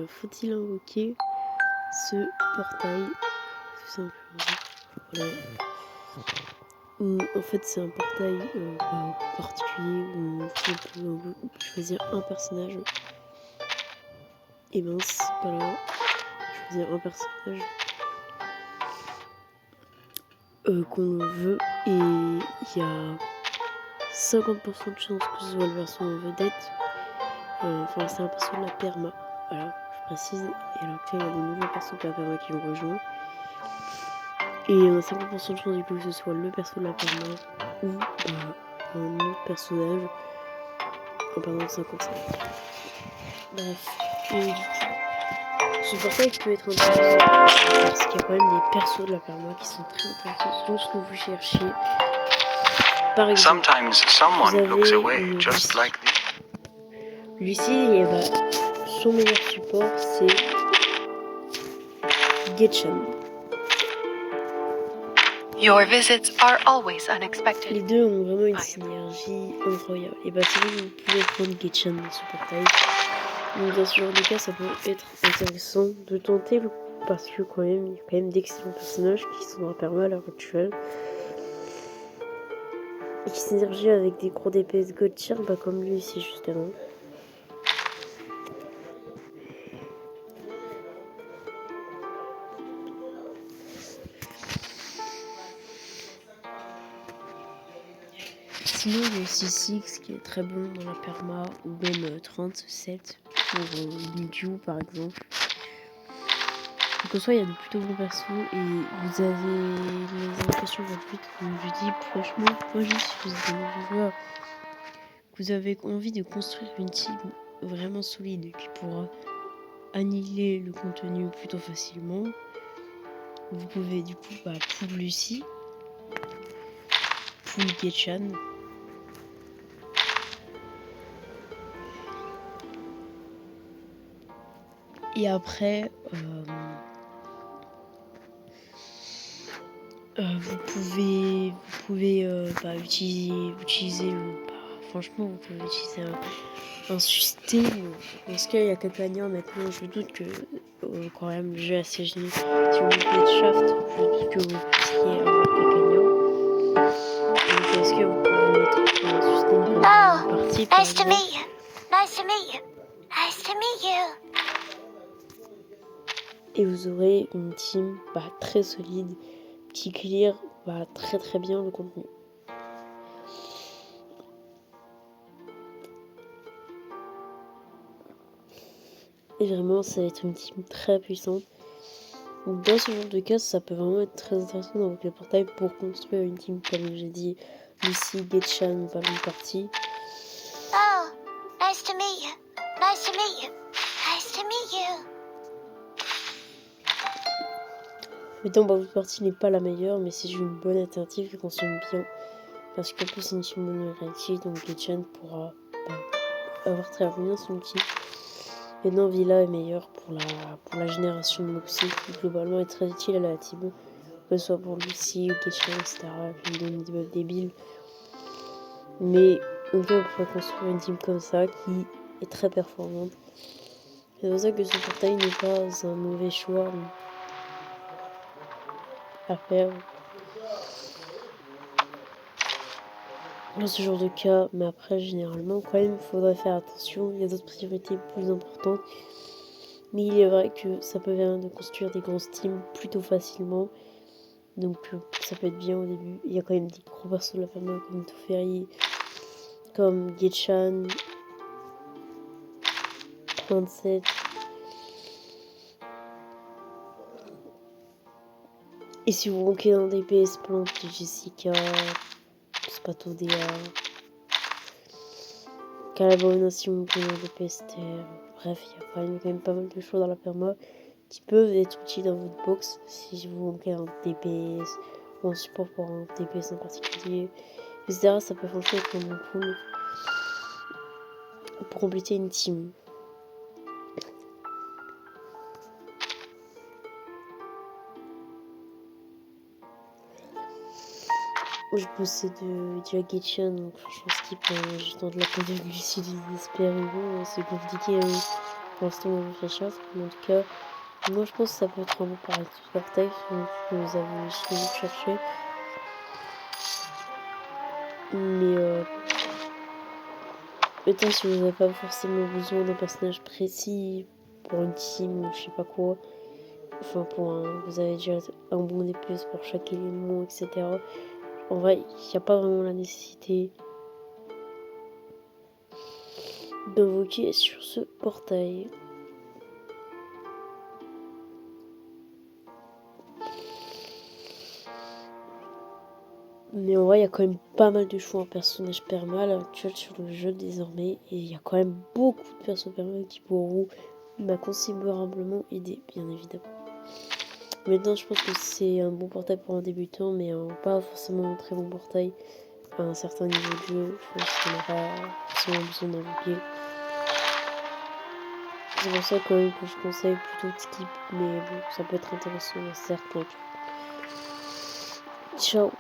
faut-il invoquer ce portail tout simplement. Voilà. En fait, c'est un portail particulier où on peut choisir un personnage. Et mince, voilà. Choisir un personnage qu'on veut. Et il y a 50% de chance que ce soit le perso en vedette. Enfin, c'est un perso de la perma. Voilà, je précise. Et alors qu'il y a de nouveaux persos de la perma qui ont rejoint. Et on a 50% de chance du coup que ce soit le perso de la perma ou un autre personnage en perdant 55. Bref. Et du coup, ce portail peut être intéressant parce qu'il y a quand même des persos de la perma qui sont très intéressants selon ce que vous cherchez. Par exemple, vous avez une Lucie et son meilleur support c'est Getchan. Your visits are always unexpected. Les deux ont vraiment une synergie incroyable. Et c'est vrai que vous pouvez prendre Getchan dans ce portail. Donc dans ce genre de cas, ça peut être intéressant de tenter parce que quand même, il y a quand même d'excellents personnages qui sont dans la perma à l'heure actuelle. Et qui synergient avec des gros DPS God tier, comme lui ici justement. Sinon, il y a aussi Six qui est très bon dans la perma, ou même 37 pour Mewtwo par exemple. Donc en soi, il y a de plutôt bons persos et vous avez les invocations gratuites. Donc je dis franchement, moi juste si vous êtes un nouveau joueur, vous avez envie de construire une team vraiment solide qui pourra annihiler le contenu plutôt facilement. Vous pouvez du coup pull Lucie, pull Getchan. Et après, vous pouvez utiliser franchement, vous pouvez utiliser un système. Dans ce cas, il y a Cacania maintenant. Je doute que quand même le jeu est assez génial. Si vous mettez Shaft, je doute que vous puissiez avoir Cacania. Donc, est-ce que vous pouvez mettre un système comme partie par exemple. Nice to meet you. Et vous aurez une team très solide qui clear très très bien le contenu. Et vraiment, ça va être une team très puissante. Donc dans ce genre de cas, ça peut vraiment être très intéressant avec le portail pour construire une team, comme j'ai dit, Lucie, Getchan, Ballon Party. Oh, nice to meet you. Nice to meet you. Nice to meet you. Mettons, Ballon Party n'est pas la meilleure, mais c'est une bonne alternative qui fonctionne bien. Parce qu'en plus, c'est une team monoréactive, donc Getchan pourra avoir très bien son outil. Maintenant, Villa est meilleure pour la génération de Moxie, qui globalement est très utile à la team. Que ce soit pour Lucie ou Getchan, etc. Qui donne des buffs débiles. Mais on peut construire une team comme ça qui est très performante. C'est pour ça que ce portail n'est pas un mauvais choix à faire dans ce genre de cas. Mais après, généralement, quand même, il faudrait faire attention. Il y a d'autres priorités plus importantes. Mais il est vrai que ça peut permettre de construire des grosses teams plutôt facilement. Donc ça peut être bien au début. Il y a quand même des gros persos de la famille comme Teferi, comme Getchan, 37. Et si vous manquez d'un DPS, plante Jessica, Spato Dea, Calaboration, qui est un DPS terre. Bref, il y a quand même pas mal de choses dans la perma qui peuvent être utiles dans votre box si vous manquez un DPS ou un support pour un DPS en particulier, etc. Ça peut franchement être vraiment cool pour compléter une team. Je possède du Getchan, donc franchement skip, je tente la conduite lucide, j'espère, mais bon, c'est compliqué. pour l'instant on réfléchir, mais en tout cas, moi je pense que ça peut être un bon portail si vous avez si vous cherchez. Mais peut-être si vous n'avez pas forcément besoin d'un personnage précis pour une team ou je sais pas quoi, enfin vous avez déjà un bon DPS pour chaque élément, etc. En vrai, il n'y a pas vraiment la nécessité d'invoquer sur ce portail. Mais en vrai, il y a quand même pas mal de choix en personnage perma à l'heure actuelle sur le jeu désormais. Et il y a quand même beaucoup de persos perma qui pourront considérablement aider, bien évidemment. Maintenant, je pense que c'est un bon portail pour un débutant, mais pas forcément un très bon portail à un certain niveau de jeu. Je pense qu'on n'a pas forcément besoin d'invoquer. C'est pour ça quand même que je conseille plutôt de skip, mais bon, ça peut être intéressant dans certains cas. Ciao.